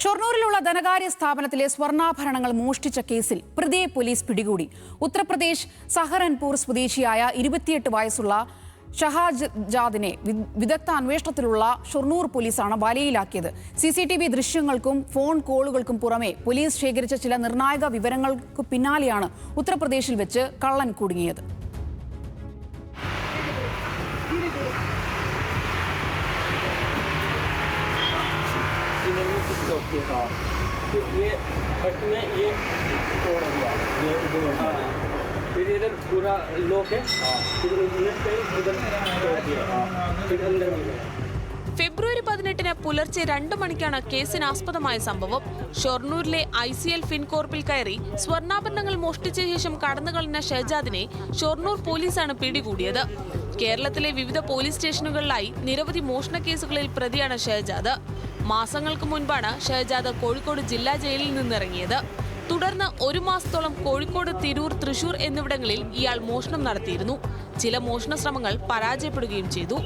ഷൊർണൂരിലുള്ള ധനകാര്യ സ്ഥാപനത്തിലെ സ്വർണ്ണാഭരണങ്ങൾ മോഷ്ടിച്ച കേസിൽ പ്രതിയെ പോലീസ് പിടികൂടി. ഉത്തർപ്രദേശ് സഹറൻപൂർ സ്വദേശിയായ 28 വയസ്സുള്ള ഷഹജാദിനെ വിദഗ്ധ അന്വേഷണത്തിലുള്ള ഷൊർണൂർ പോലീസാണ് വലയിലാക്കിയത്. CCTV ദൃശ്യങ്ങൾക്കും ഫോൺ കോളുകൾക്കും പുറമെ പോലീസ് ശേഖരിച്ച ചില നിർണായക വിവരങ്ങൾക്ക് പിന്നാലെയാണ് ഉത്തർപ്രദേശിൽ വെച്ച് കള്ളൻ കുടുങ്ങിയത്. ये फट में ये तोड़ दिया, फिर इधर पूरा लॉक है, इधर तोड़ दिया, फिर अंदर में गया. ഫെബ്രുവരി 18-ന് പുലർച്ചെ 2 മണിക്കാണ് കേസിനാസ്പദമായ സംഭവം. ഷൊർണൂരിലെ ICL ഫിൻകോർപ്പിൽ കയറി സ്വർണ്ണാഭരണങ്ങൾ മോഷ്ടിച്ച ശേഷം കടന്നുകളഞ്ഞ ഷഹജാദിനെ ഷൊർണൂർ പോലീസാണ് പിടികൂടിയത്. കേരളത്തിലെ വിവിധ പോലീസ് സ്റ്റേഷനുകളിലായി നിരവധി മോഷണ കേസുകളിൽ പ്രതിയാണ് ഷഹജാദ്. മാസങ്ങൾക്ക് മുൻപാണ് ഷഹജാദ് കോഴിക്കോട് ജില്ലാ ജയിലിൽ നിന്നിറങ്ങിയത്. തുടർന്ന് 1 മാസത്തോളം കോഴിക്കോട്, തിരൂർ, തൃശൂർ എന്നിവിടങ്ങളിൽ ഇയാൾ മോഷണം നടത്തിയിരുന്നു. ചില മോഷണ ശ്രമങ്ങൾ പരാജയപ്പെടുകയും ചെയ്തു.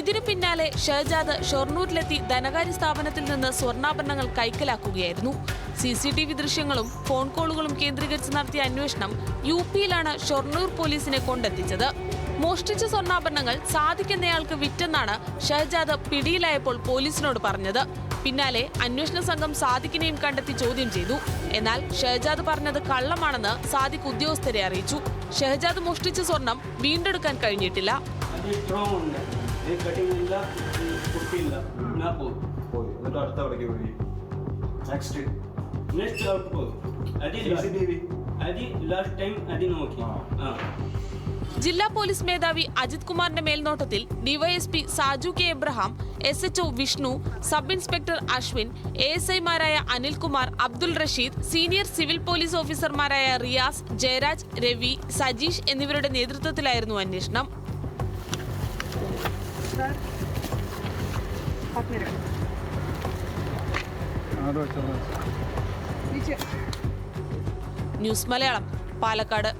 ഇതിനു പിന്നാലെ ഷഹജാദ് ഷൊർണൂരിലെത്തി ധനകാര്യ സ്ഥാപനത്തിൽ നിന്ന് സ്വർണ്ണാഭരണങ്ങൾ കൈക്കലാക്കുകയായിരുന്നു. CCTV ദൃശ്യങ്ങളും ഫോൺ കോളുകളും കേന്ദ്രീകരിച്ച് നടത്തിയ അന്വേഷണം UPയിലാണ് ഷൊർണൂർ പോലീസിനെ കൊണ്ടെത്തിച്ചത്. മോഷ്ടിച്ച സ്വർണ്ണാഭരണങ്ങൾ സാദിഖ് എന്നയാൾക്ക് വിറ്റെന്നാണ് ഷഹജാദ് പിടിയിലായപ്പോൾ പോലീസിനോട് പറഞ്ഞത്. പിന്നാലെ അന്വേഷണ സംഘം സാദിഖിനെയും കണ്ടെത്തി ചോദ്യം ചെയ്തു. എന്നാൽ ഷഹജാദ് പറഞ്ഞത് കള്ളമാണെന്ന് സാദിഖ് ഉദ്യോഗസ്ഥരെ അറിയിച്ചു. ഷഹജാദ് മോഷ്ടിച്ച സ്വർണം വീണ്ടെടുക്കാൻ കഴിഞ്ഞിട്ടില്ല. ജില്ലാ പോലീസ് മേധാവി അജിത് കുമാറിന്റെ മേൽനോട്ടത്തിൽ DYSP Saju K Abraham, SHO Vishnu, sub inspector Ashwin, ASIമാരായ Anilkumar, Abdul Rasheed, senior civil police ഓഫീസർമാരായ റിയാസ്, ജയരാജ്, രവി, സജീഷ് എന്നിവരുടെ നേതൃത്വത്തിലായിരുന്നു അന്വേഷണം. ന്യൂസ് മലയാളം, പാലക്കാട്.